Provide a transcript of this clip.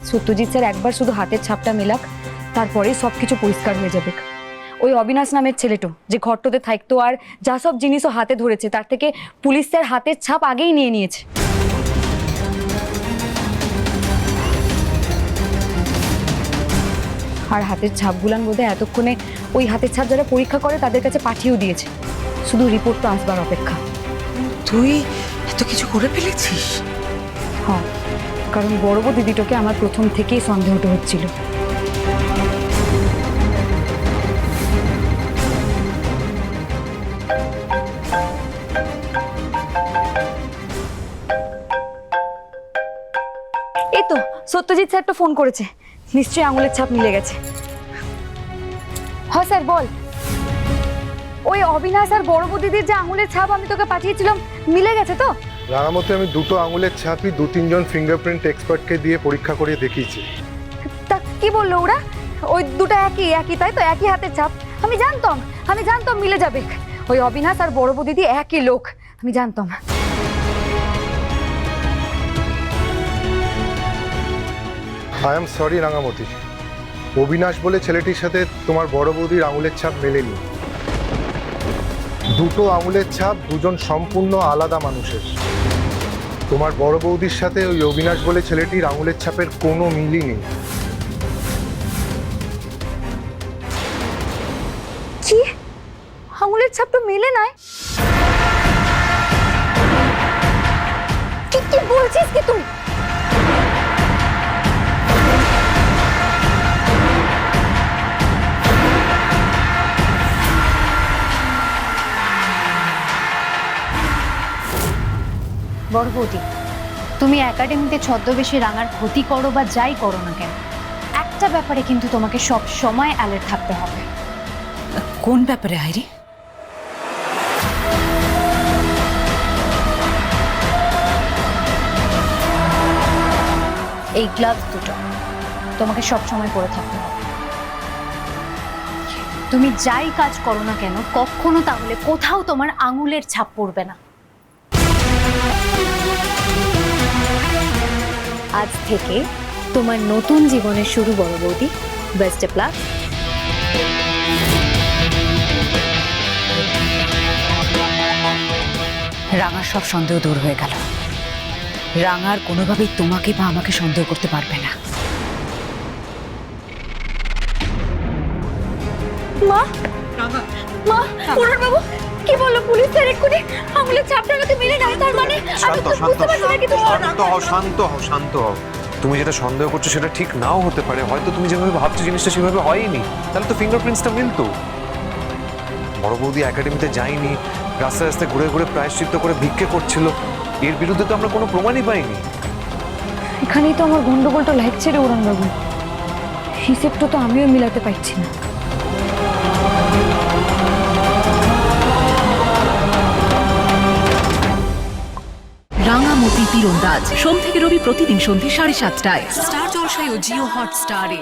Satyajit sir একবার শুধু হাতের ছাপটা মেলাক, তারপরেই সবকিছু পরিষ্কার হয়ে যাবে। ওই অবিনাশ নামের ছেলেটো যে ঘরটোতে থাকতো আর যা সব জিনিসও হাতে ধরেছে, তার থেকে পুলিশ স্যার হাতের ছাপ আগেই নিয়ে নিয়েছে। আর হাতের ছাপগুলান বোধহয় এতক্ষণে ওই হাতের ছাপ যারা পরীক্ষা করে তাদের কাছে পাঠিয়েও দিয়েছে, শুধু রিপোর্ট তো আসবার অপেক্ষা। তুই এত কিছু করে ফেলেছিস? হ্যাঁ, কারণ বড় বউ দিদিটাকে আমার প্রথম থেকেই সন্দেহটা হচ্ছিল। এই তো সত্যজিৎ স্যার তো ফোন করেছে, নিশ্চয়ই আঙুলের ছাপ মিলে গেছে। হ্যাঁ স্যার বল। ওই অবিনাশ আর বড় বউ দিদির যে আঙুলের ছাপ আমি তোকে পাঠিয়েছিলাম মিলে গেছে তো? রাঙামতি, আমি দুটো আঙুলের ছাপই 2-3 জন ফিঙ্গারপ্রিন্ট এক্সপার্টকে দিয়ে পরীক্ষা করে দেখিয়েছি। তা কি বললো ওরা? ওই দুটো একই তাই তো, একই হাতের ছাপ। আমি জানতাম মিলে যাবে। ওই অবিনাশ আর বড় বউ দিদি একই লোক, আমি জানতাম। I am sorry Rangamati, Abinash বলে ছেলেটির সাথে তোমার বড় বৌদির আঙুলের ছাপ মেলেনি। দুটো আঙুলের ছাপ দুজন সম্পূর্ণ আলাদা মানুষের। তোমার বড় বৌদির সাথে ওই অবিনাশ বলে ছেলেটির আঙুলের ছাপের কোনো মিলই নেই। কি? আঙুলের ছাপ তো মেলে নাই? কি বলছিস কি তুই? বড় বৌদি, তুমি একাডেমিতে ছদ্মবেশে রাঙার ক্ষতি করো বা যাই করো না কেন, একটা ব্যাপারে কিন্তু তোমাকে সব সময় অ্যালার্ট থাকতে হবে। কোন ব্যাপারে আইরি? এই গ্লাভস দুটো তোমাকে সব সময় পরে থাকতে হবে। তুমি যাই কাজ করো না কেন কখনো তাহলে কোথাও তোমার আঙুলের ছাপ পড়বে না। আজ থেকে তোমার নতুন জীবনের শুরু বড় বৌদি। Best of luck. রাঙার সব সন্দেহ দূর হয়ে গেল। রাঙার কোনোভাবেই তোমাকে বা আমাকে সন্দেহ করতে পারবে না। মা, বাবু কি বললো পুলিশ স্যার? এক্ষুনি আঙুলের ছাপটা নাকি মিলে নাই, তার মানে শান্ত হও। তুমি যেটা সন্দেহ করছো সেটা ঠিক নাও হতে পারে, হয়তো তুমি যেভাবে ভাবছো জিনিসটা সেভাবে হয়নি, তাহলে তো ফিঙ্গারপ্রিন্টসটা মিলতো। বড় বৌদি একাডেমিতে যায়নি, রাস্তায় রাস্তায় ঘুরে ঘুরে প্রায়শ্চিত্ত করে ভিক্ষে করছিল, এর বিরুদ্ধে তো আমরা কোনো প্রমাণই পাইনি। এখানেই তো আমার গন্ডগোলটা লাগছে রে উড়ান বাবু, হিসেবটা তো আমিও মিলাতে পারছি না। রাঙামতি তীরন্দাজ সোম থেকে রবি প্রতিদিন সন্ধ্যে 7:30টায় স্টার জলসায় ও জিও হটস্টারে।